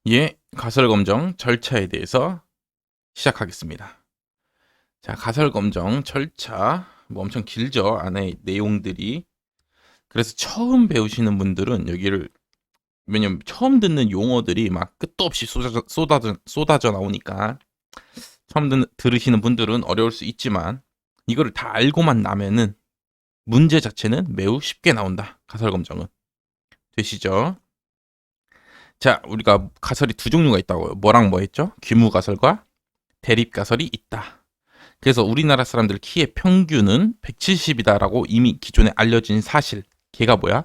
예, 가설 검정 절차에 대해서 시작하겠습니다. 자, 가설 검정 절차 뭐 엄청 길죠. 안에 내용들이. 그래서 처음 배우시는 분들은 여기를 왜냐면 처음 듣는 용어들이 막 끝도 없이 쏟아져 나오니까 처음 들으시는 분들은 어려울 수 있지만 이거를 다 알고만 나면은 문제 자체는 매우 쉽게 나온다. 가설 검정은. 되시죠? 자, 우리가 가설이 두 종류가 있다고요. 뭐랑 뭐 했죠? 귀무 가설과 대립 가설이 있다. 그래서 우리나라 사람들 키의 평균은 170이다라고 이미 기존에 알려진 사실. 걔가 뭐야?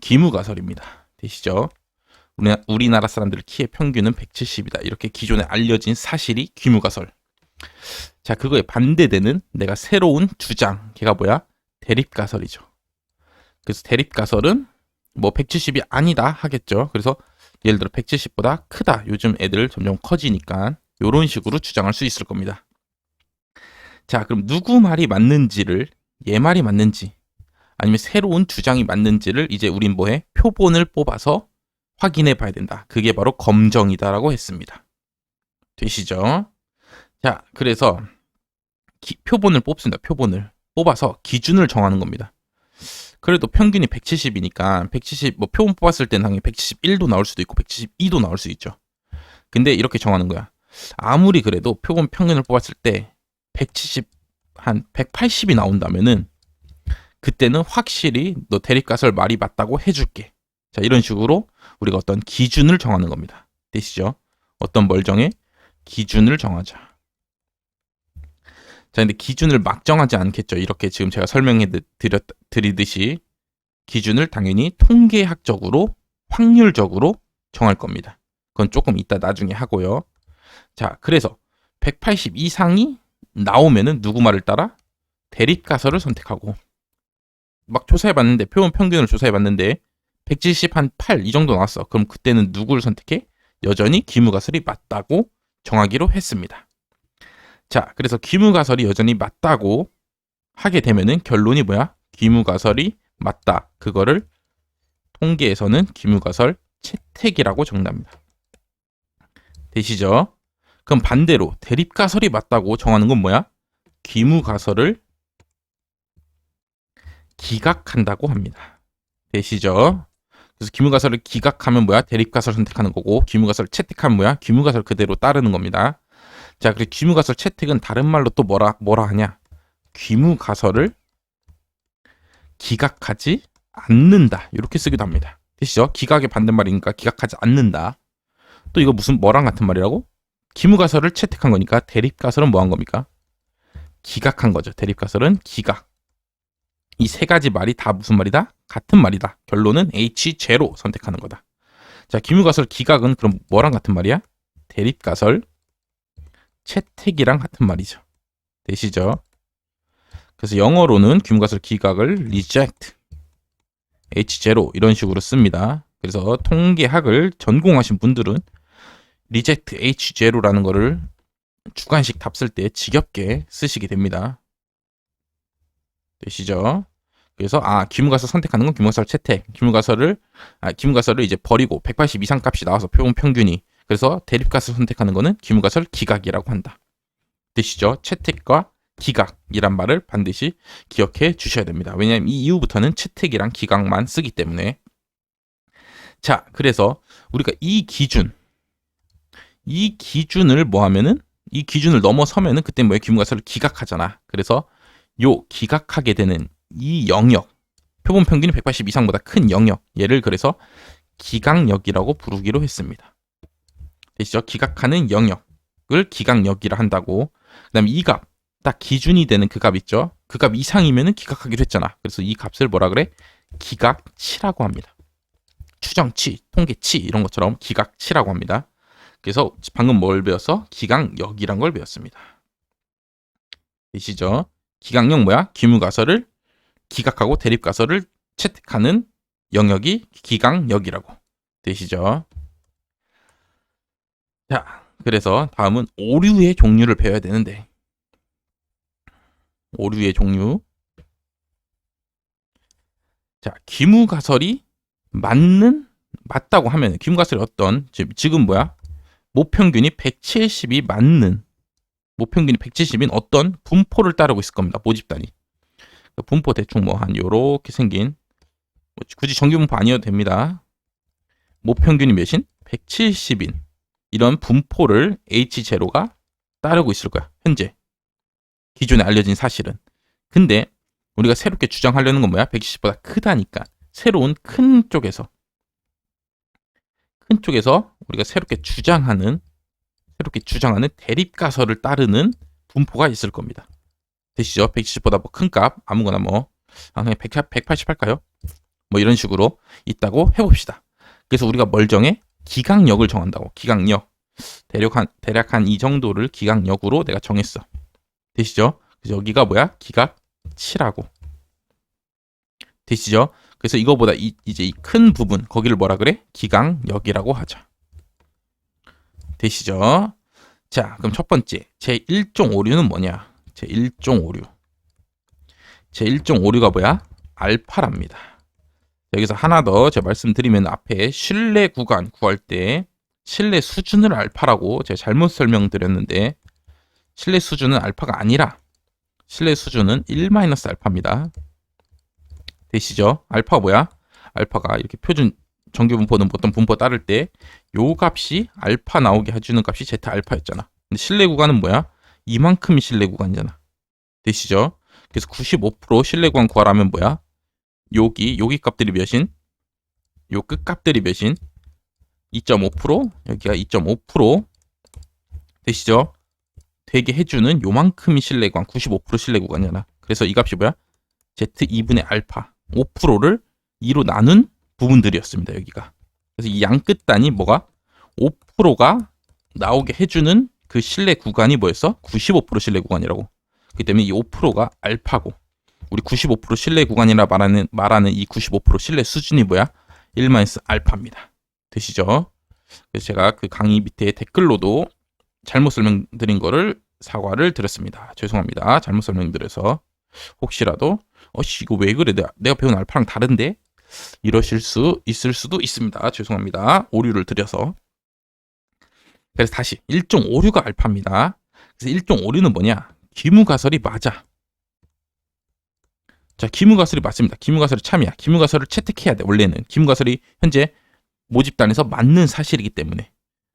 기무가설입니다. 되시죠? 우리나라 사람들 키의 평균은 170이다. 이렇게 기존에 알려진 사실이 기무가설. 자, 그거에 반대되는 내가 새로운 주장. 걔가 뭐야? 대립가설이죠. 그래서 대립가설은 뭐 170이 아니다 하겠죠. 그래서 예를 들어 170보다 크다. 요즘 애들 점점 커지니까 이런 식으로 주장할 수 있을 겁니다. 자, 그럼 누구 말이 맞는지를 얘 말이 맞는지 아니면 새로운 주장이 맞는지를 이제 우린 뭐해? 표본을 뽑아서 확인해 봐야 된다. 그게 바로 검정이다라고 했습니다. 되시죠? 자, 그래서 표본을 뽑습니다. 표본을 뽑아서 기준을 정하는 겁니다. 그래도 평균이 170이니까 170 뭐 표본 뽑았을 때는 당연히 171도 나올 수도 있고 172도 나올 수 있죠. 근데 이렇게 정하는 거야. 아무리 그래도 표본 평균을 뽑았을 때 170, 한 180이 나온다면은 그때는 확실히 너 대립가설 말이 맞다고 해줄게. 자, 이런 식으로 우리가 어떤 기준을 정하는 겁니다. 되시죠? 어떤 뭘 정해? 기준을 정하자. 자, 근데 기준을 막 정하지 않겠죠. 이렇게 지금 제가 설명해 드리듯이 기준을 당연히 통계학적으로 확률적으로 정할 겁니다. 그건 조금 이따 나중에 하고요. 자, 그래서 180 이상이 나오면은 누구 말을 따라? 대립가설을 선택하고 막 조사해봤는데 표본 평균을 조사해봤는데 170 한 8 이 정도 나왔어. 그럼 그때는 누구를 선택해? 여전히 기무가설이 맞다고 정하기로 했습니다. 자, 그래서 기무가설이 여전히 맞다고 하게 되면은 결론이 뭐야? 기무가설이 맞다. 그거를 통계에서는 기무가설 채택이라고 정답니다. 되시죠? 그럼 반대로 대립가설이 맞다고 정하는 건 뭐야? 기무가설을 기각한다고 합니다. 되시죠? 그래서 기무가설을 기각하면 뭐야? 대립가설 선택하는 거고 기무가설을 채택하면 뭐야? 기무가설 그대로 따르는 겁니다. 자, 그리고 기무가설 채택은 다른 말로 또 뭐라 하냐? 기무가설을 기각하지 않는다. 이렇게 쓰기도 합니다. 되시죠? 기각의 반대말이니까 기각하지 않는다. 또 이거 무슨 뭐랑 같은 말이라고? 기무가설을 채택한 거니까 대립가설은 뭐 한 겁니까? 기각한 거죠. 대립가설은 기각. 이 세 가지 말이 다 무슨 말이다? 같은 말이다. 결론은 H0 선택하는 거다. 자, 기무가설 기각은 그럼 뭐랑 같은 말이야? 대립가설 채택이랑 같은 말이죠. 되시죠? 그래서 영어로는 기무가설 기각을 reject, H0 이런 식으로 씁니다. 그래서 통계학을 전공하신 분들은 reject H0라는 거를 주관식 답 쓸 때 지겹게 쓰시게 됩니다. 되시죠? 그래서 기무가설 선택하는 건 기무가설 채택, 기무가설을 이제 버리고 180 이상 값이 나와서 표본 평균이 그래서 대립가설 선택하는 거는 기무가설 기각이라고 한다. 되시죠? 채택과 기각이란 말을 반드시 기억해 주셔야 됩니다. 왜냐하면 이 이후부터는 채택이랑 기각만 쓰기 때문에. 자, 그래서 우리가 이 기준을 뭐 하면은 이 기준을 넘어서면은 그때 뭐야? 기무가설을 기각하잖아. 그래서 요 기각하게 되는 이 영역, 표본 평균이 180 이상보다 큰 영역, 얘를 그래서 기각역이라고 부르기로 했습니다. 되시죠? 기각하는 영역을 기각역이라 한다고. 그다음에 이 값, 딱 기준이 되는 그 값 있죠? 그 값 이상이면은 기각하기로 했잖아. 그래서 이 값을 뭐라 그래? 기각치라고 합니다. 추정치, 통계치 이런 것처럼 기각치라고 합니다. 그래서 방금 뭘 배웠어? 기각역이란 걸 배웠습니다. 되시죠? 기각역 뭐야? 기무가설을 기각하고 대립가설을 채택하는 영역이 기각역이라고. 되시죠? 자, 그래서 다음은 오류의 종류를 배워야 되는데 오류의 종류. 자, 기무가설이 맞는 맞다고 하면 기무가설이 어떤 지금 뭐야? 모평균이 170이 맞는 모평균이 170인 어떤 분포를 따르고 있을 겁니다. 모집단이. 분포 대충 뭐 한 요렇게 생긴 굳이 정규분포 아니어도 됩니다. 모평균이 몇인? 170인 이런 분포를 H0가 따르고 있을 거야. 현재 기존에 알려진 사실은. 근데 우리가 새롭게 주장하려는 건 뭐야? 170보다 크다니까. 새로운 큰 쪽에서 우리가 새롭게 주장하는 대립가설을 따르는 분포가 있을 겁니다. 되시죠? 170보다 뭐 큰 값 아무거나 뭐 그냥 180 할까요? 뭐 이런 식으로 있다고 해봅시다. 그래서 우리가 뭘 정해? 기강력을 정한다고. 기강력. 대략 한 이 정도를 기강력으로 내가 정했어. 되시죠? 그래서 여기가 뭐야? 기각치라고. 되시죠? 그래서 이거보다 이제 이 큰 부분 거기를 뭐라 그래? 기강력이라고 하자. 되시죠? 자, 그럼 첫 번째 제1종 오류는 뭐냐? 제1종 오류가 뭐야? 알파랍니다. 여기서 하나 더 제가 말씀드리면 앞에 신뢰 구간 구할 때 신뢰 수준을 알파라고 제가 잘못 설명드렸는데 신뢰 수준은 알파가 아니라 신뢰 수준은 1-알파입니다. 되시죠? 알파가 뭐야? 알파가 이렇게 표준 정규 분포는 어떤 분포 따를 때 요 값이 알파 나오게 해주는 값이 제타 알파였잖아. 근데 신뢰 구간은 뭐야? 이만큼이 신뢰 구간이잖아. 되시죠? 그래서 95% 신뢰 구간 구하라면 뭐야? 여기 값들이 몇인? 요 끝 값들이 몇인? 2.5% 여기가 2.5% 되시죠? 되게 해주는 요만큼이 신뢰 구간 95% 신뢰 구간이잖아. 그래서 이 값이 뭐야? Z2분의 알파 5%를 2로 나눈 부분들이었습니다. 여기가. 그래서 이 양 끝 단위 뭐가? 5%가 나오게 해주는 그 신뢰 구간이 뭐였어? 95% 신뢰 구간이라고. 그렇기 때문에 이 5%가 알파고 우리 95% 신뢰 구간이라 말하는 이 95% 신뢰 수준이 뭐야? 1-알파입니다. 되시죠? 그래서 제가 그 강의 밑에 댓글로도 잘못 설명드린 거를 사과를 드렸습니다. 죄송합니다. 잘못 설명드려서 혹시라도 이거 왜 그래? 내가 배운 알파랑 다른데? 이러실 수 있을 수도 있습니다. 죄송합니다. 오류를 드려서. 그래서 다시 1종 오류가 알파입니다. 그래서 1종 오류는 뭐냐? 기무가설이 맞아. 자, 기무가설이 맞습니다. 기무가설이 참이야. 기무가설을 채택해야 돼. 원래는 기무가설이 현재 모집단에서 맞는 사실이기 때문에.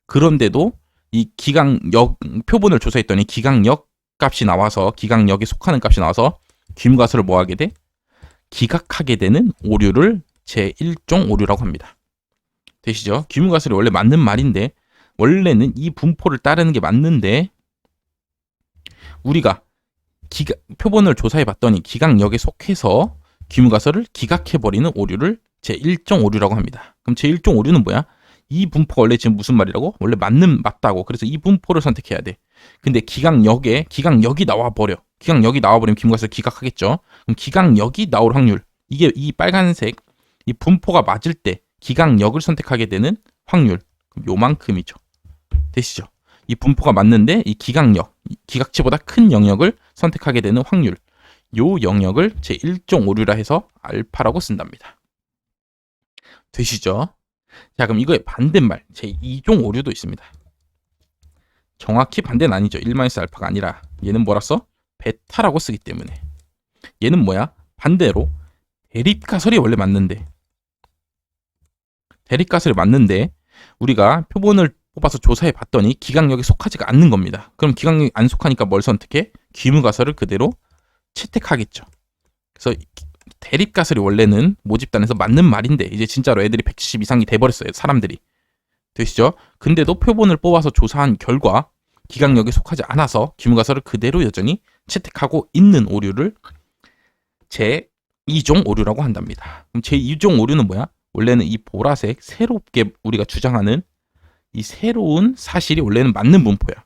그런데도 이 기강력 표본을 조사했더니 기강력 값이 나와서 기강력에 속하는 값이 나와서 기무가설을 뭐 하게 돼? 기각하게 되는 오류를 제1종 오류라고 합니다. 되시죠? 기무가설이 원래 맞는 말인데 원래는 이 분포를 따르는 게 맞는데 우리가 표본을 조사해 봤더니 기강력에 속해서 기무가설을 기각해버리는 오류를 제1종 오류라고 합니다. 그럼 제1종 오류는 뭐야? 이 분포가 원래 지금 무슨 말이라고? 원래 맞다고. 그래서 이 분포를 선택해야 돼. 근데 기강력이 나와버려. 기강력이 나와버리면 기무가설 기각하겠죠. 그럼 기강력이 나올 확률. 이게 이 빨간색 이 분포가 맞을 때 기강력을 선택하게 되는 확률. 그럼 요만큼이죠. 되시죠? 이 분포가 맞는데 이 기각치보다 큰 영역을 선택하게 되는 확률. 요 영역을 제1종 오류라 해서 알파라고 쓴답니다. 되시죠? 자, 그럼 이거의 반대말 제2종 오류도 있습니다. 정확히 반대는 아니죠. 1-알파가 아니라 얘는 뭐라 써? 베타라고 쓰기 때문에. 얘는 뭐야? 반대로 대립가설이 원래 맞는데 우리가 표본을 뽑아서 조사해 봤더니 기강력에 속하지가 않는 겁니다. 그럼 기강력이 안 속하니까 뭘 선택해? 기무가설을 그대로 채택하겠죠. 그래서 대립가설이 원래는 모집단에서 맞는 말인데 이제 진짜로 애들이 170 이상이 돼버렸어요. 사람들이. 되시죠? 근데도 표본을 뽑아서 조사한 결과 기강력에 속하지 않아서 기무가설을 그대로 여전히 채택하고 있는 오류를 제2종 오류라고 한답니다. 그럼 제2종 오류는 뭐야? 원래는 이 보라색 새롭게 우리가 주장하는 이 새로운 사실이 원래는 맞는 분포야.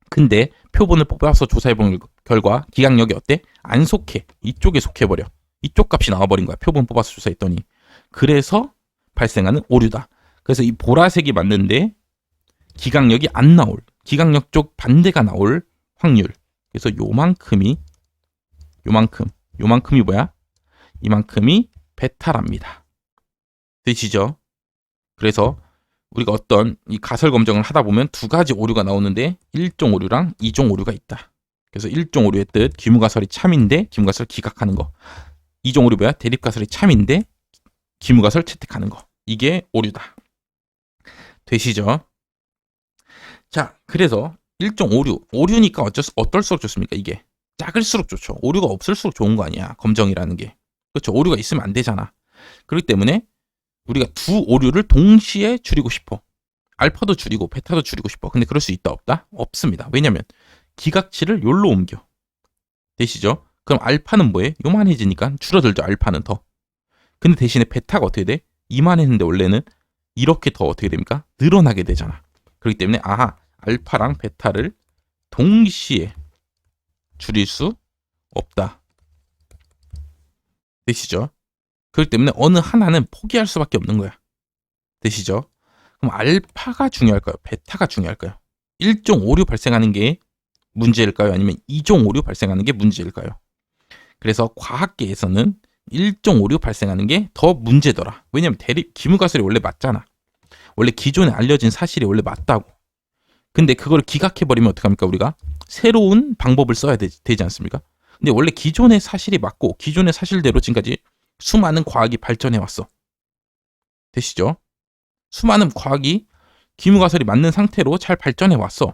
근데 표본을 뽑아서 조사해본 결과 기강력이 어때? 안 속해. 이쪽에 속해버려. 이쪽 값이 나와버린 거야. 표본 뽑아서 조사했더니. 그래서 발생하는 오류다. 그래서 이 보라색이 맞는데 기강력이 안 나올, 기강력 쪽 반대가 나올 확률. 그래서 요만큼이 뭐야? 이만큼이 베타랍니다. 되시죠? 그래서 우리가 어떤 이 가설 검정을 하다 보면 두 가지 오류가 나오는데 1종 오류랑 2종 오류가 있다. 그래서 1종 오류의 뜻 기무가설이 참인데 기무가설 기각하는 거. 2종 오류 뭐야? 대립가설이 참인데 기무가설 채택하는 거. 이게 오류다. 되시죠? 자, 그래서 1종 오류. 오류니까 어떨수록 좋습니까? 이게 작을수록 좋죠. 오류가 없을수록 좋은 거 아니야. 검정이라는 게. 그렇죠. 오류가 있으면 안 되잖아. 그렇기 때문에 우리가 두 오류를 동시에 줄이고 싶어. 알파도 줄이고 베타도 줄이고 싶어. 근데 그럴 수 있다 없다? 없습니다. 왜냐면 기각치를 요로 옮겨. 되시죠? 그럼 알파는 뭐해? 요만해지니까 줄어들죠. 알파는 더. 근데 대신에 베타가 어떻게 돼? 이만했는데 원래는 이렇게 더 어떻게 됩니까? 늘어나게 되잖아. 그렇기 때문에 알파랑 베타를 동시에 줄일 수 없다. 되시죠? 그렇기 때문에 어느 하나는 포기할 수밖에 없는 거야. 되시죠? 그럼 알파가 중요할까요? 베타가 중요할까요? 1종 오류 발생하는 게 문제일까요? 아니면 2종 오류 발생하는 게 문제일까요? 그래서 과학계에서는 1종 오류 발생하는 게 더 문제더라. 왜냐면 기무가설이 원래 맞잖아. 원래 기존에 알려진 사실이 원래 맞다고. 근데 그걸 기각해버리면 어떡합니까? 우리가 새로운 방법을 써야 되지 않습니까? 근데 원래 기존의 사실이 맞고 기존의 사실대로 지금까지 수많은 과학이 발전해왔어. 되시죠? 수많은 과학이 기무가설이 맞는 상태로 잘 발전해왔어.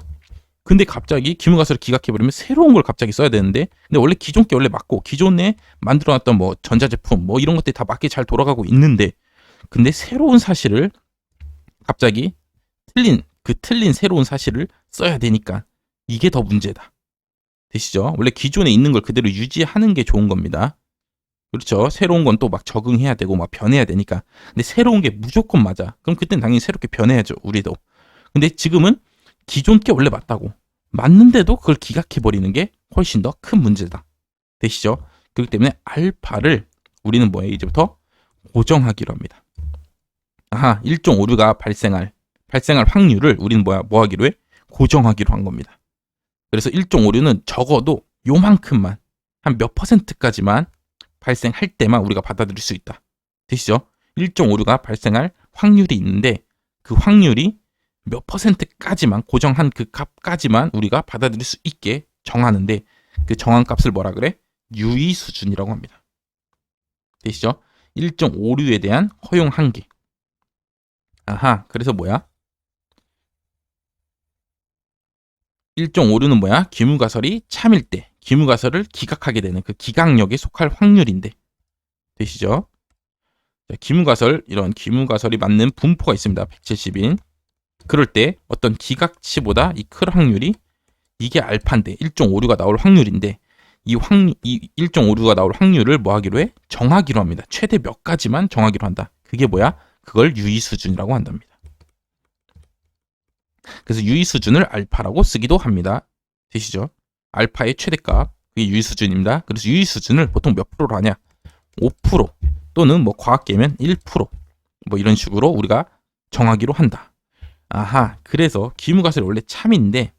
근데 갑자기 기무가설을 기각해버리면 새로운 걸 갑자기 써야 되는데, 근데 원래 기존 게 원래 맞고 기존에 만들어놨던 뭐 전자제품 뭐 이런 것들이 다 맞게 잘 돌아가고 있는데, 근데 새로운 사실을 갑자기 틀린 새로운 사실을 써야 되니까 이게 더 문제다. 되시죠? 원래 기존에 있는 걸 그대로 유지하는 게 좋은 겁니다. 그렇죠? 새로운 건 또 막 적응해야 되고 막 변해야 되니까. 근데 새로운 게 무조건 맞아. 그럼 그땐 당연히 새롭게 변해야죠. 우리도. 근데 지금은 기존 게 원래 맞다고. 맞는데도 그걸 기각해버리는 게 훨씬 더 큰 문제다. 되시죠? 그렇기 때문에 알파를 우리는 뭐예요? 이제부터 고정하기로 합니다. 1종 오류가 발생할 확률을 우리는 뭐 하기로 해? 고정하기로 한 겁니다. 그래서 1종 오류는 적어도 요만큼만, 한 몇 %까지만 발생할 때만 우리가 받아들일 수 있다. 되시죠? 1종 오류가 발생할 확률이 있는데 그 확률이 몇 %까지만, 고정한 그 값까지만 우리가 받아들일 수 있게 정하는데, 그 정한 값을 뭐라 그래? 유의 수준이라고 합니다. 되시죠? 1종 오류에 대한 허용 한계. 그래서 뭐야? 1종 오류는 뭐야? 기무가설이 참일 때 기무가설을 기각하게 되는 그 기각력에 속할 확률인데. 되시죠? 자, 이런 기무가설이 맞는 분포가 있습니다. 170인. 그럴 때 어떤 기각치보다 이 클 확률이, 이게 알파인데 1종 오류가 나올 확률인데, 이 1종 오류가 나올 확률을 뭐 하기로 해? 정하기로 합니다. 최대 몇 가지만 정하기로 한다. 그게 뭐야? 그걸 유의 수준이라고 한답니다. 그래서 유의 수준을 알파라고 쓰기도 합니다. 되시죠? 알파의 최대값, 그게 유의 수준입니다. 그래서 유의 수준을 보통 몇 프로로 하냐? 5% 또는 뭐 과학계면 1% 뭐 이런 식으로 우리가 정하기로 한다. 그래서 기무가설이 원래 참인데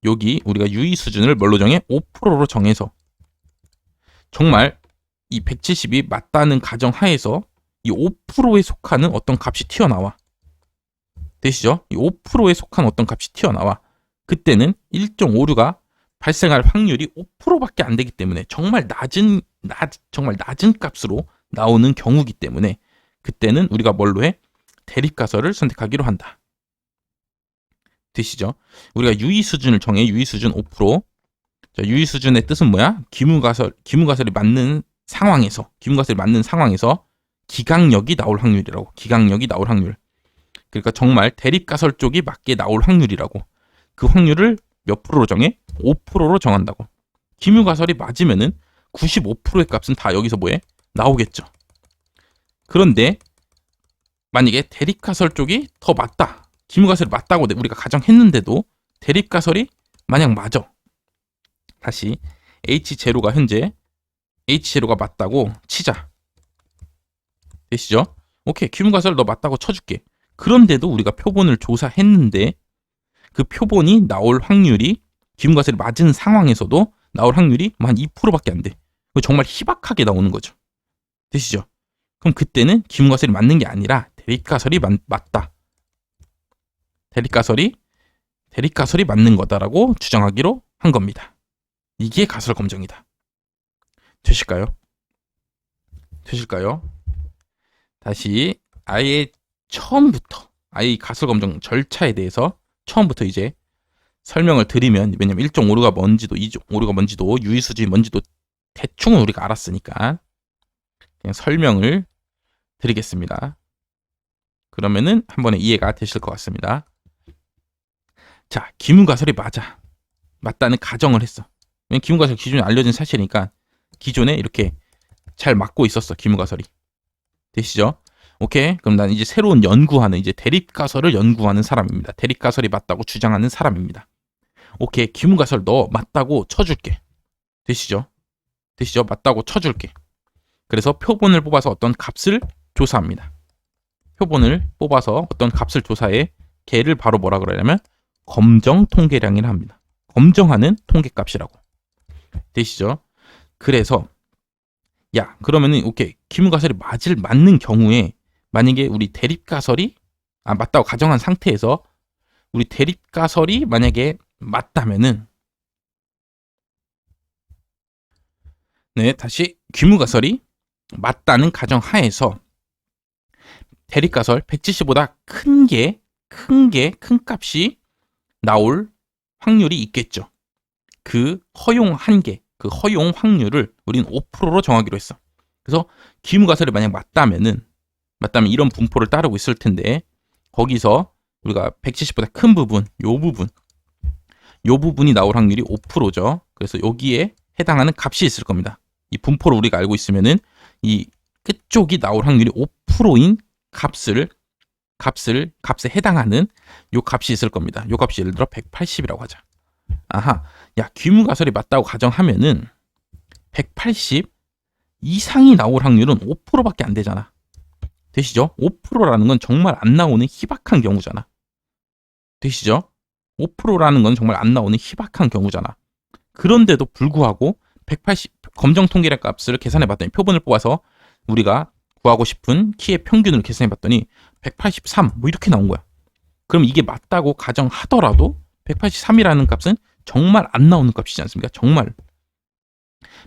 여기 우리가 유의 수준을 뭘로 정해? 5%로 정해서 정말 이 170이 맞다는 가정하에서 이 5%에 속하는 어떤 값이 튀어나와. 되시죠? 이 5%에 속한 어떤 값이 튀어나와. 그때는 1종 오류가 발생할 확률이 5%밖에 안 되기 때문에 정말 낮은 값으로 나오는 경우이기 때문에 그때는 우리가 뭘로 해? 대립가설을 선택하기로 한다. 되시죠? 우리가 유의 수준을 정해. 유의 수준 5%. 자, 유의 수준의 뜻은 뭐야? 기무가설이 맞는 상황에서 기각력이 나올 확률이라고. 기각력이 나올 확률. 그러니까 정말 대립가설 쪽이 맞게 나올 확률이라고. 그 확률을 몇 프로로 정해? 5%로 정한다고. 기무가설이 맞으면은 95%의 값은 다 여기서 뭐해? 나오겠죠. 그런데 만약에 대립가설 쪽이 더 맞다. 기무가설이 맞다고 우리가 가정했는데도 대립가설이 만약 맞아. 다시 H0가 현재 H0가 맞다고 치자. 되시죠? 오케이, 기무가설 너 맞다고 쳐줄게. 그런데도 우리가 표본을 조사했는데 그 표본이 나올 확률이 기무가설이 맞은 상황에서도 나올 확률이 한 2%밖에 안 돼. 정말 희박하게 나오는 거죠. 되시죠? 그럼 그때는 기문가설이 맞는 게 아니라 대립가설이 맞다. 대립가설이 맞는 거다라고 주장하기로 한 겁니다. 이게 가설 검정이다. 되실까요? 다시 아예 처음부터 아예 가설 검정 절차에 대해서 처음부터 이제 설명을 드리면, 왜냐면 1종 오류가 뭔지도 2종 오류가 뭔지도 유의수준이 뭔지도 대충은 우리가 알았으니까 그냥 설명을 드리겠습니다. 그러면은 한 번에 이해가 되실 것 같습니다. 자, 기문가설이 맞다는 가정을 했어. 왜냐면 기문가설 기존에 알려진 사실이니까 기존에 이렇게 잘 맞고 있었어, 기문가설이. 되시죠? 오케이. 그럼 난 이제 새로운 연구하는, 이제 대립가설을 연구하는 사람입니다. 대립가설이 맞다고 주장하는 사람입니다. 오케이. 기문가설 너 맞다고 쳐줄게. 되시죠? 맞다고 쳐줄게. 그래서 표본을 뽑아서 어떤 값을 조사합니다. 표본을 뽑아서 어떤 값을 조사해 걔를 바로 뭐라 그러냐면 검정 통계량이라 합니다. 검정하는 통계값이라고. 되시죠? 그래서 야, 그러면은 오케이. 기문가설이 맞는 경우에 만약에 우리 대립가설이 맞다고 가정한 상태에서 우리 대립가설이 만약에 맞다면은, 네, 다시 기문가설이 맞다는 가정 하에서 대립가설 170보다 큰 값이 나올 확률이 있겠죠. 그 허용 한계, 그 허용 확률을 우리는 5%로 정하기로 했어. 그래서 기문가설이 만약 맞다면 이런 분포를 따르고 있을 텐데, 거기서 우리가 170보다 큰 부분, 요 부분이 나올 확률이 5%죠. 그래서 여기에 해당하는 값이 있을 겁니다. 이 분포를 우리가 알고 있으면은 이 끝쪽이 나올 확률이 5%인 값에 해당하는 요 값이 있을 겁니다. 요 값이 예를 들어 180이라고 하자. 아하, 야, 기문가설이 맞다고 가정하면은 180 이상이 나올 확률은 5%밖에 안 되잖아. 되시죠? 5%라는 건 정말 안 나오는 희박한 경우잖아. 되시죠? 5%라는 건 정말 안 나오는 희박한 경우잖아. 그런데도 불구하고 180 검정 통계량 값을 계산해 봤더니, 표본을 뽑아서 우리가 구하고 싶은 키의 평균을 계산해 봤더니 183 뭐 이렇게 나온 거야. 그럼 이게 맞다고 가정하더라도 183이라는 값은 정말 안 나오는 값이지 않습니까? 정말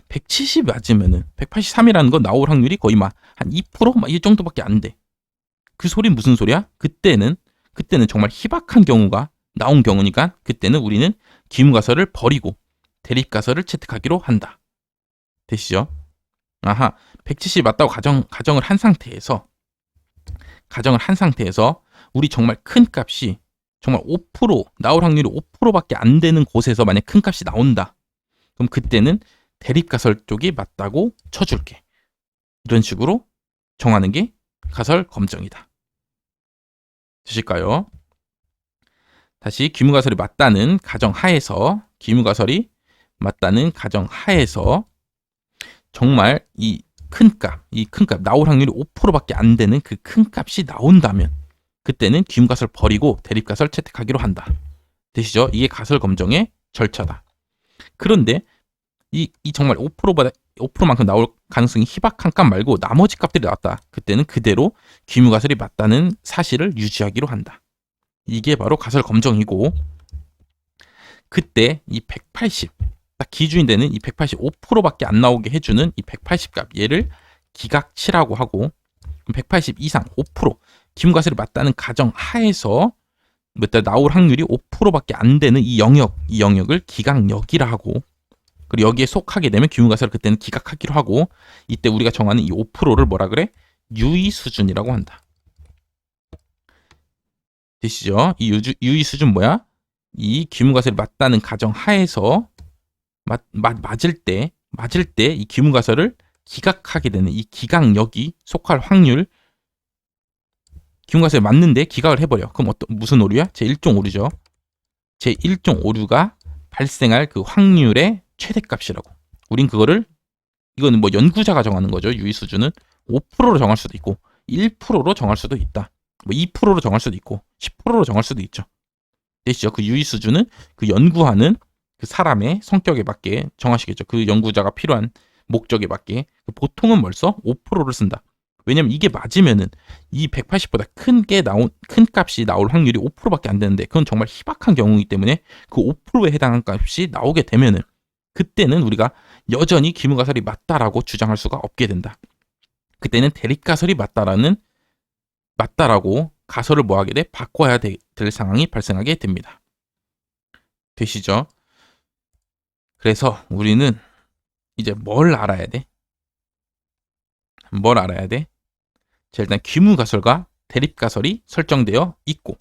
170 맞으면은 183이라는 거 나올 확률이 거의 막 한 2%? 이 정도밖에 안 돼. 그 소린 무슨 소리야? 그때는 정말 희박한 경우가 나온 경우니까 그때는 우리는 기문가설을 버리고 대립가설을 채택하기로 한다. 되시죠? 아하, 170 맞다고 가정을 한 상태에서 우리 정말 큰 값이 정말 5% 나올 확률이 5%밖에 안 되는 곳에서 만약 큰 값이 나온다. 그럼 그때는 대립가설 쪽이 맞다고 쳐줄게. 이런 식으로 정하는 게 가설 검정이다. 되실까요? 다시 기문가설이 맞다는 가정하에서 정말 이 큰 값 나올 확률이 5%밖에 안 되는 그 큰 값이 나온다면 그때는 기문가설 버리고 대립가설 채택하기로 한다. 되시죠? 이게 가설 검정의 절차다. 그런데 이 정말 5%만큼 나올 가능성이 희박한 값 말고 나머지 값들이 나왔다. 그때는 그대로 기문가설이 맞다는 사실을 유지하기로 한다. 이게 바로 가설 검정이고, 그때 이 180 딱 기준이 되는 이 180 5%밖에 안 나오게 해주는 이 180 값, 얘를 기각치라고 하고, 180 이상 5% 기문가설이 맞다는 가정 하에서 나올 확률이 5%밖에 안 되는 이 영역을 기각역이라 하고, 그리고 여기에 속하게 되면 기문가설을 그때는 기각하기로 하고, 이때 우리가 정하는 이 5%를 뭐라 그래? 유의 수준이라고 한다. 되시죠? 이 유의 수준 뭐야? 이 기문가설이 맞다는 가정 하에서 맞을 때 이 기문가설을 기각하게 되는 이 기각역이 속할 확률, 기문가설이 맞는데 기각을 해버려. 그럼 무슨 오류야? 제1종 오류죠. 제1종 오류가 발생할 그 확률의 최대값이라고. 우린 이거는 뭐 연구자가 정하는 거죠. 유의 수준은 5%로 정할 수도 있고 1%로 정할 수도 있다. 뭐 2%로 정할 수도 있고 10%로 정할 수도 있죠. 되시죠? 그 유의 수준은 그 연구하는 그 사람의 성격에 맞게 정하시겠죠. 그 연구자가 필요한 목적에 맞게. 보통은 벌써 5%를 쓴다. 왜냐면 이게 맞으면은 이 180보다 큰 값이 나올 확률이 5%밖에 안 되는데 그건 정말 희박한 경우이기 때문에 그 5%에 해당하는 값이 나오게 되면은 그때는 우리가 여전히 기무가설이 맞다라고 주장할 수가 없게 된다. 그때는 대립가설이 맞다라고 가설을 뭐 하게 돼? 바꿔야 될 상황이 발생하게 됩니다. 되시죠? 그래서 우리는 이제 뭘 알아야 돼? 자, 일단 귀무가설과 대립가설이 설정되어 있고,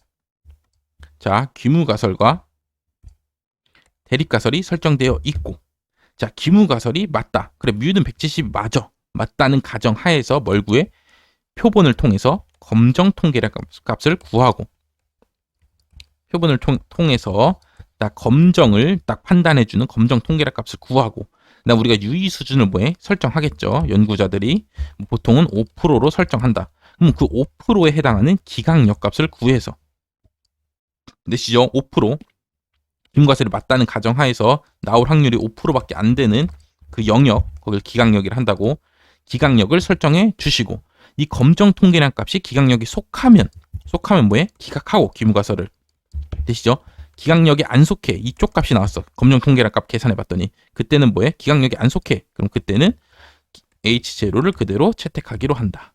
자, 귀무가설과 대립가설이 설정되어 있고, 자, 귀무가설이 맞다. 그래, 뮤는 170이 맞다는 가정 하에서 뭘 구해? 표본을 통해서 검정 통계량 값을 구하고, 표본을 통해서 딱 검정을 딱 판단해주는 검정 통계량 값을 구하고, 그다음 우리가 유의 수준을 뭐해? 설정하겠죠. 연구자들이 보통은 5%로 설정한다. 그럼 그 5%에 해당하는 기강력 값을 구해서, 되시죠? 5% 기무가설이 맞다는 가정하에서 나올 확률이 5%밖에 안 되는 그 영역, 거기를 기강력이라 한다고, 기강력을 설정해 주시고, 이 검정 통계량 값이 기강력이 속하면 뭐해? 기각하고 기무가설을, 되시죠? 기강력이 안 속해. 이쪽 값이 나왔어. 검정 통계량 값 계산해 봤더니 그때는 뭐해? 기강력이 안 속해. 그럼 그때는 H0를 그대로 채택하기로 한다.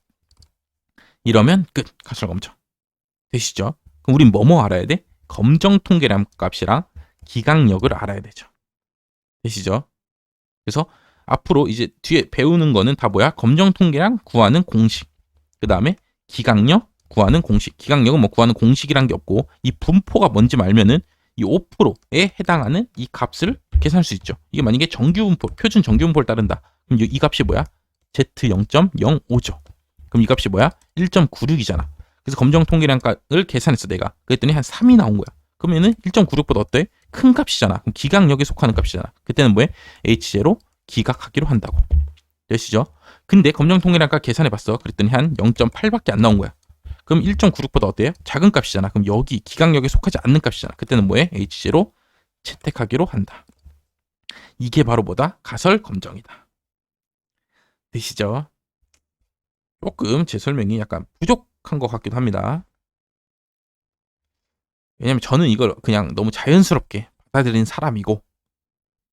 이러면 끝. 가설 검정. 되시죠? 그럼 우린 뭐뭐 알아야 돼? 검정 통계량 값이랑 기강력을 알아야 되죠. 되시죠? 그래서 앞으로 이제 뒤에 배우는 거는 다 뭐야? 검정 통계량 구하는 공식. 그 다음에 기강력 구하는 공식. 기강력은 뭐 구하는 공식이란 게 없고, 이 분포가 뭔지 알면은 이 5%에 해당하는 이 값을 계산할 수 있죠. 이게 만약에 정규분포, 표준 정규분포를 따른다. 그럼 이 값이 뭐야? Z0.05죠. 그럼 이 값이 뭐야? 1.96이잖아. 그래서 검정 통계량을 계산했어, 내가. 그랬더니 한 3이 나온 거야. 그러면은 1.96보다 어때? 큰 값이잖아. 그럼 기강력에 속하는 값이잖아. 그때는 뭐해? H0 기각하기로 한다고. 되시죠? 근데 검정 통계량값 계산해봤어. 그랬더니 한 0.8밖에 안 나온 거야. 그럼 1.96보다 어때요? 작은 값이잖아. 그럼 여기 기강력에 속하지 않는 값이잖아. 그때는 뭐해? H0 채택하기로 한다. 이게 바로 뭐다? 가설 검정이다. 되시죠? 조금 제 설명이 약간 부족한 것 같기도 합니다. 왜냐면 저는 이걸 그냥 너무 자연스럽게 받아들인 사람이고,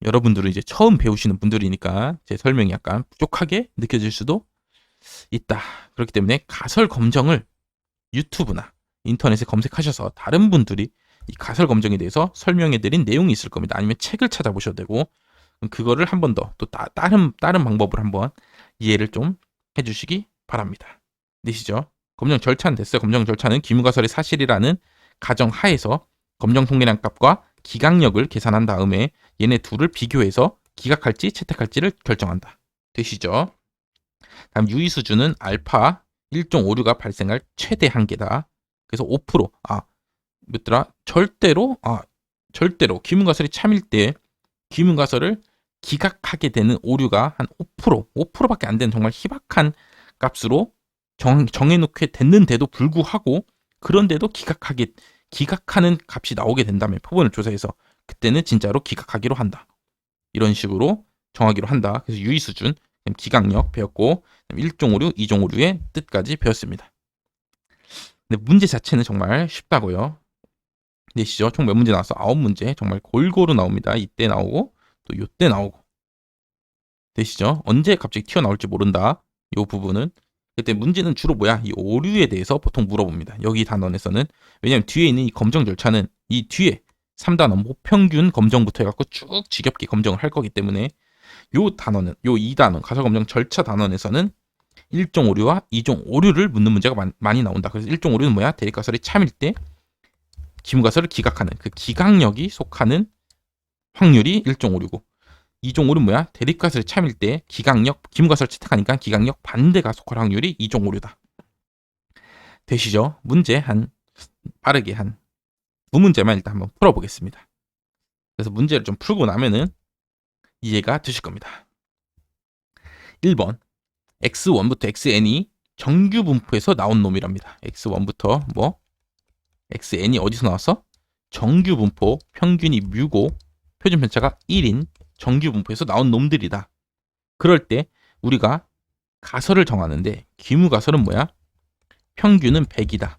여러분들은 이제 처음 배우시는 분들이니까 제 설명이 약간 부족하게 느껴질 수도 있다. 그렇기 때문에 가설 검정을 유튜브나 인터넷에 검색하셔서 다른 분들이 이 가설 검정에 대해서 설명해드린 내용이 있을 겁니다. 아니면 책을 찾아보셔도 되고, 그거를 한 번 더 또 다른 방법을 한번 이해를 좀 해주시기 바랍니다. 되시죠? 검정 절차는 됐어요. 검정 절차는 기무가설이 사실이라는 가정 하에서 검정 통계량 값과 기강력을 계산한 다음에 얘네 둘을 비교해서 기각할지 채택할지를 결정한다. 되시죠? 다음 유의 수준은 알파 1.56가 발생할 최대 한계다. 그래서 5%. 몇더라? 절대로 기문가설이 참일 때 기문가설을 기각하게 되는 오류가 한 5%밖에 안 되는 정말 희박한 값으로 정해놓게 됐는데도 불구하고, 그런데도 기각하는 값이 나오게 된다면 표본을 조사해서 그때는 진짜로 기각하기로 한다. 이런 식으로 정하기로 한다. 그래서 유의 수준, 기각력 배웠고, 1종 오류, 2종 오류의 뜻까지 배웠습니다. 근데 문제 자체는 정말 쉽다고요. 되시죠? 총 몇 문제 나왔어? 9문제. 정말 골고루 나옵니다. 이때 나오고 또 요때 나오고. 되시죠? 언제 갑자기 튀어나올지 모른다. 요 부분은. 그때 문제는 주로 뭐야? 이 오류에 대해서 보통 물어봅니다. 여기 단원에서는. 왜냐면 뒤에 있는 이 검정 절차는 이 뒤에 3단원 모평균 검정부터 해갖고 쭉 지겹게 검정을 할 거기 때문에 요 단원은, 요 2단원 가설 검정 절차 단원에서는 1종 오류와 2종 오류를 묻는 문제가 많이 나온다. 그래서 1종 오류는 뭐야? 대립가설이 참일 때 기무가설을 기각하는 그 기각력이 속하는 확률이 1종 오류고, 2종 오류는 뭐야? 대립가설이 참일 때 기무가설을 채택하니까 기각력 반대가 속할 확률이 2종 오류다. 되시죠? 문제 빠르게 한 2문제만 일단 한번 풀어보겠습니다. 그래서 문제를 좀 풀고 나면은 이해가 되실 겁니다. 1번 x1부터 xn이 정규 분포에서 나온 놈이랍니다. x1부터 xn이 어디서 나왔어? 정규 분포, 평균이 뮤고 표준 편차가 1인 정규 분포에서 나온 놈들이다. 그럴 때 우리가 가설을 정하는데 귀무가설은 뭐야? 평균은 100이다.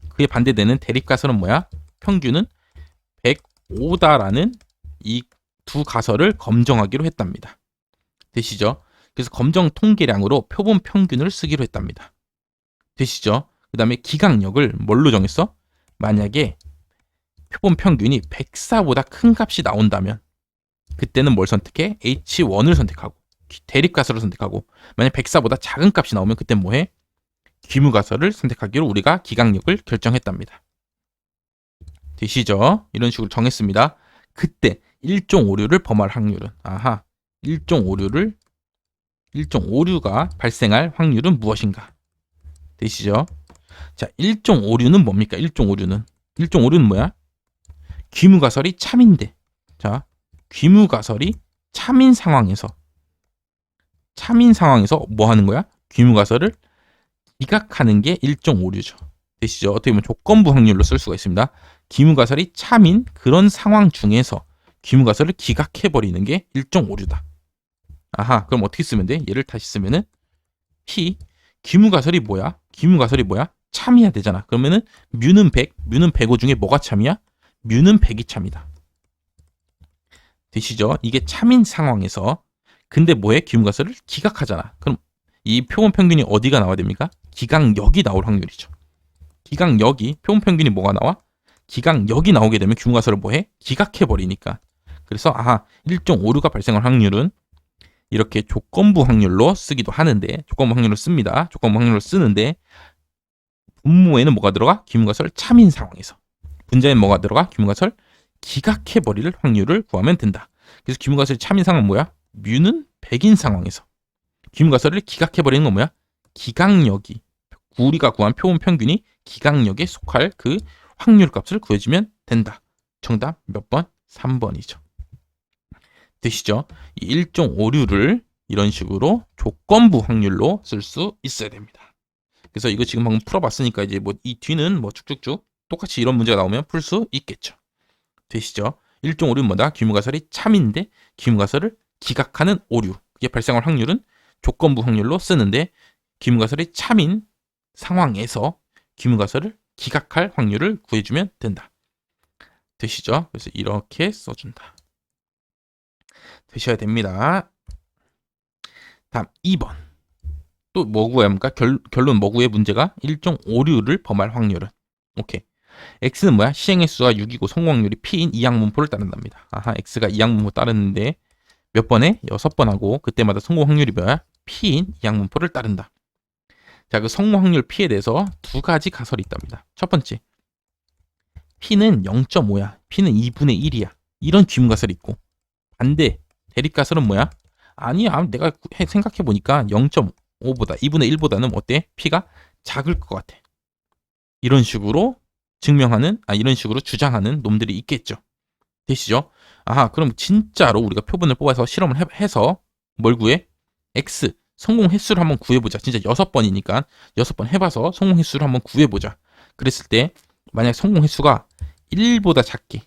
그에 반대되는 대립가설은 뭐야? 평균은 105다라는 이 두 가설을 검정하기로 했답니다. 되시죠? 그래서 검정 통계량으로 표본 평균을 쓰기로 했답니다. 되시죠? 그 다음에 기강력을 뭘로 정했어? 만약에 표본 평균이 104보다 큰 값이 나온다면 그때는 뭘 선택해? H1을 선택하고 대립가설을 선택하고, 만약 104보다 작은 값이 나오면 그때 뭐해? 귀무가설을 선택하기로 우리가 기강력을 결정했답니다. 되시죠? 이런 식으로 정했습니다. 그때 일종 오류를 범할 확률은, 일종 오류가 발생할 확률은 무엇인가? 되시죠? 자, 일종 오류는 뭡니까? 일종 오류는 뭐야? 귀무가설이 참인데, 자, 귀무가설이 참인 상황에서 뭐 하는 거야? 귀무가설을 기각하는 게 일종 오류죠. 되시죠? 어떻게 보면 조건부 확률로 쓸 수가 있습니다. 귀무가설이 참인 그런 상황 중에서 귀무가설을 기각해버리는 게 일종 오류다. 그럼 어떻게 쓰면 돼? 얘를 다시 쓰면은 P, 귀무가설이 뭐야? 참이야 되잖아. 그러면은 뮤는 100, 뮤는 105 중에 뭐가 참이야? 뮤는 100이 참이다. 되시죠? 이게 참인 상황에서, 근데 뭐해? 귀무가설을 기각하잖아. 그럼 이 표본 평균이 어디가 나와야 됩니까? 기각력이 나올 확률이죠. 기각력이, 표본 평균이 뭐가 나와? 기각력이 나오게 되면 귀무가설을 뭐해? 기각해버리니까. 그래서 일종 오류가 발생할 확률은 이렇게 조건부 확률로 쓰기도 하는데, 조건부 확률로 씁니다. 조건부 확률로 쓰는데 분모에는 뭐가 들어가? 귀무가설 참인 상황에서. 분자에는 뭐가 들어가? 귀무가설 기각해버릴 확률을 구하면 된다. 그래서 귀무가설 참인 상황은 뭐야? 뮤는 100인 상황에서 귀무가설을 기각해버리는 건 뭐야? 기각력이, 우리가 구한 표본 평균이 기각력에 속할 그 확률값을 구해주면 된다. 정답 몇 번? 3번이죠. 되시죠? 이 일종 오류를 이런 식으로 조건부 확률로 쓸 수 있어야 됩니다. 그래서 이거 지금 방금 풀어봤으니까 이제 뭐 이 뒤는 뭐 쭉쭉쭉 똑같이 이런 문제가 나오면 풀 수 있겠죠. 되시죠? 일종 오류는 뭐다? 귀무가설이 참인데 귀무가설을 기각하는 오류. 그게 발생할 확률은 조건부 확률로 쓰는데, 귀무가설이 참인 상황에서 귀무가설을 기각할 확률을 구해주면 된다. 되시죠? 그래서 이렇게 써준다. 되셔야 됩니다. 다음 2번. 또 뭐 구해야 합니까? 결론 뭐 구해? 문제가 일종 오류를 범할 확률은. 오케이. X는 뭐야? 시행횟수가 6이고 성공 확률이 P인 이항분포를 따른답니다. X가 이항분포 따르는데 몇 번에? 6번 하고 그때마다 성공 확률이 뭐야? P인 이항분포를 따른다. 자, 그 성공 확률 P에 대해서 두 가지 가설이 있답니다. 첫 번째, P는 0.5야. P는 2분의 1이야. 이런 귀무가설이 있고, 반대 대립가설은 뭐야? 아니야, 내가 생각해보니까 0.5보다 2분의 1보다는 어때? P가 작을 것 같아. 이런 식으로 이런 식으로 주장하는 놈들이 있겠죠. 되시죠? 그럼 진짜로 우리가 표본을 뽑아서 실험을 해서 뭘 구해? X 성공 횟수를 한번 구해보자. 진짜 6번이니까 6번 해봐서 성공 횟수를 한번 구해보자. 그랬을 때 만약 성공 횟수가 1보다 작게,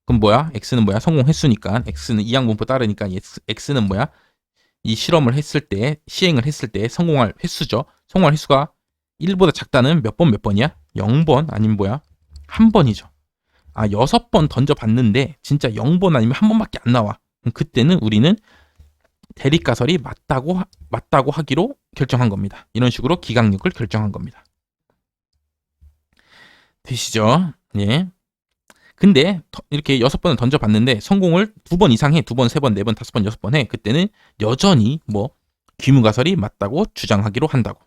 그럼 뭐야? X는 뭐야? 성공 횟수니까 X는 이항분포 따르니까 X는 뭐야? 이 실험을 했을 때, 시행을 했을 때 성공할 횟수죠. 성공할 횟수가 1보다 작다는 몇 번이야? 0번 아니면 뭐야? 1번이죠. 6번 던져봤는데 진짜 0번 아니면 1번밖에 안 나와. 그럼 그때는 우리는 대립가설이 맞다고 하기로 결정한 겁니다. 이런 식으로 기각력을 결정한 겁니다. 되시죠? 예. 근데 이렇게 6번을 던져봤는데 성공을 2번 이상 해. 2번, 3번, 4번, 5번, 6번 해. 그때는 여전히 귀무가설이 맞다고 주장하기로 한다고.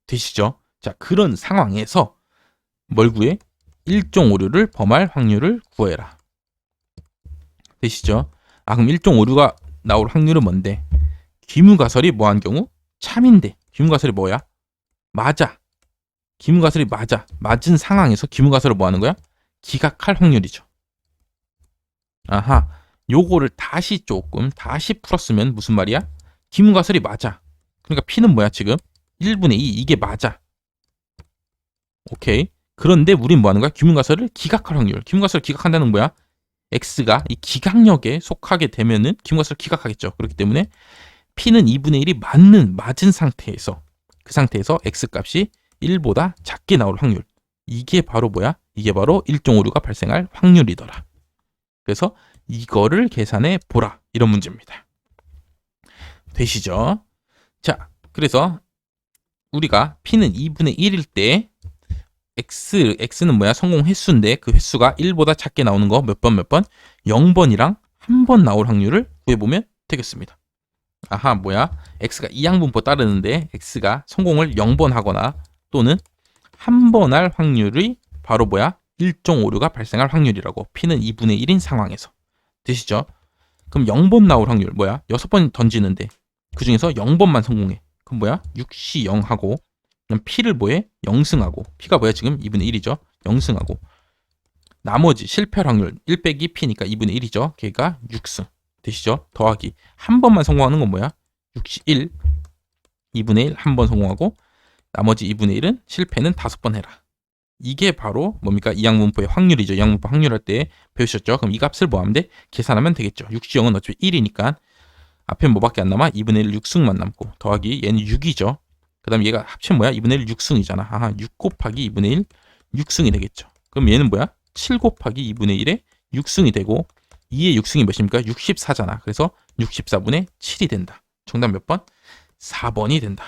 되시죠? 자, 그런 상황에서 뭘 구해? 일종 오류를 범할 확률을 구해라. 되시죠? 그럼 일종 오류가 나올 확률은 뭔데? 귀무가설이 뭐한 경우? 참인데. 귀무가설이 뭐야? 맞아. 귀무가설이 맞아. 맞은 상황에서 귀무가설을 뭐 하는 거야? 기각할 확률이죠. 요거를 다시 풀었으면 무슨 말이야? 귀무가설이 맞아. 그러니까 P는 뭐야 지금? 1분의 2. 이게 맞아. 오케이. 그런데 우린 뭐 하는 거야? 귀무가설을 기각할 확률. 귀무가설을 기각한다는 거야? X가 이 기각력에 속하게 되면은 귀무가설을 기각하겠죠. 그렇기 때문에 P는 2분의 1이 맞은 상태에서 그 상태에서 X값이 1보다 작게 나올 확률. 이게 바로 뭐야? 이게 바로 일종 오류가 발생할 확률이더라. 그래서 이거를 계산해 보라. 이런 문제입니다. 되시죠? 자, 그래서 우리가 P는 2분의 1일 때 X는 뭐야? 성공 횟수인데 그 횟수가 1보다 작게 나오는 거 몇 번? 0번이랑 한 번 나올 확률을 구해보면 되겠습니다. 아하, 뭐야? X가 이항분법 따르는데 X가 성공을 0번 하거나 또는 한 번 할 확률이 바로 뭐야? 일종 오류가 발생할 확률이라고. P는 2분의 1인 상황에서. 되시죠? 그럼 0번 나올 확률 뭐야? 6번 던지는데 그 중에서 0번만 성공해. 그럼 뭐야? 6시 0하고 그럼 P를 뭐해? 0승하고 P가 뭐야? 지금 2분의 1이죠? 0승하고 나머지 실패 확률 1 빼기 P니까 2분의 1이죠? 걔가 6승. 되시죠? 더하기 한 번만 성공하는 건 뭐야? 61 2분의 1 한 번 성공하고 나머지 2분의 1은 실패는 5번 해라. 이게 바로 뭡니까? 이항분포의 확률이죠. 이항분포 확률할 때 배우셨죠? 그럼 이 값을 뭐 하면 돼? 계산하면 되겠죠. 6시0은 어차피 1이니까 앞에 뭐밖에 안 남아? 2분의 1 6승만 남고 더하기 얘는 6이죠. 그 다음 얘가 합치면 뭐야? 2분의 1 6승이잖아. 아하, 6 곱하기 2분의 1 6승이 되겠죠. 그럼 얘는 뭐야? 7 곱하기 2분의 1에 6승이 되고 2의 6승이 몇입니까? 64잖아. 그래서 64분의 7이 된다. 정답 몇 번? 4번이 된다.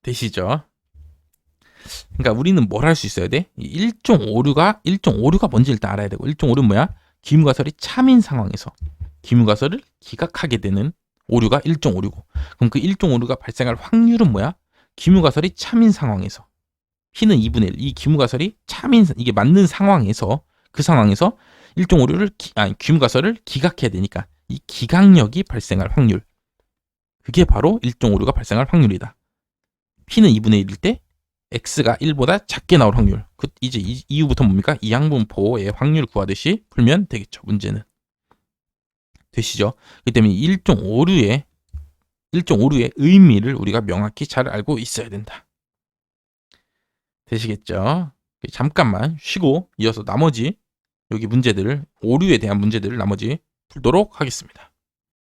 되시죠? 그러니까 우리는 뭘 할 수 있어야 돼? 일종 오류가 뭔지 일단 알아야 되고 일종 오류는 뭐야? 기무가설이 참인 상황에서 기무가설을 기각하게 되는 오류가 일종 오류고 그럼 그 일종 오류가 발생할 확률은 뭐야? 기무가설이 참인 상황에서 P는 2분의 1, 이 기무가설이 참인 이게 맞는 상황에서 그 상황에서 일종 오류를 기무가설을 기각해야 되니까 이 기각력이 발생할 확률 그게 바로 일종 오류가 발생할 확률이다. P는 2분의 1일 때 X가 1보다 작게 나올 확률. 이제 이후부터 뭡니까? 이항분포의 확률 구하듯이 풀면 되겠죠. 문제는. 되시죠? 그렇기 때문에 일종 오류의 의미를 우리가 명확히 잘 알고 있어야 된다. 되시겠죠? 잠깐만 쉬고 이어서 나머지 여기 문제들을 오류에 대한 문제들을 나머지 풀도록 하겠습니다.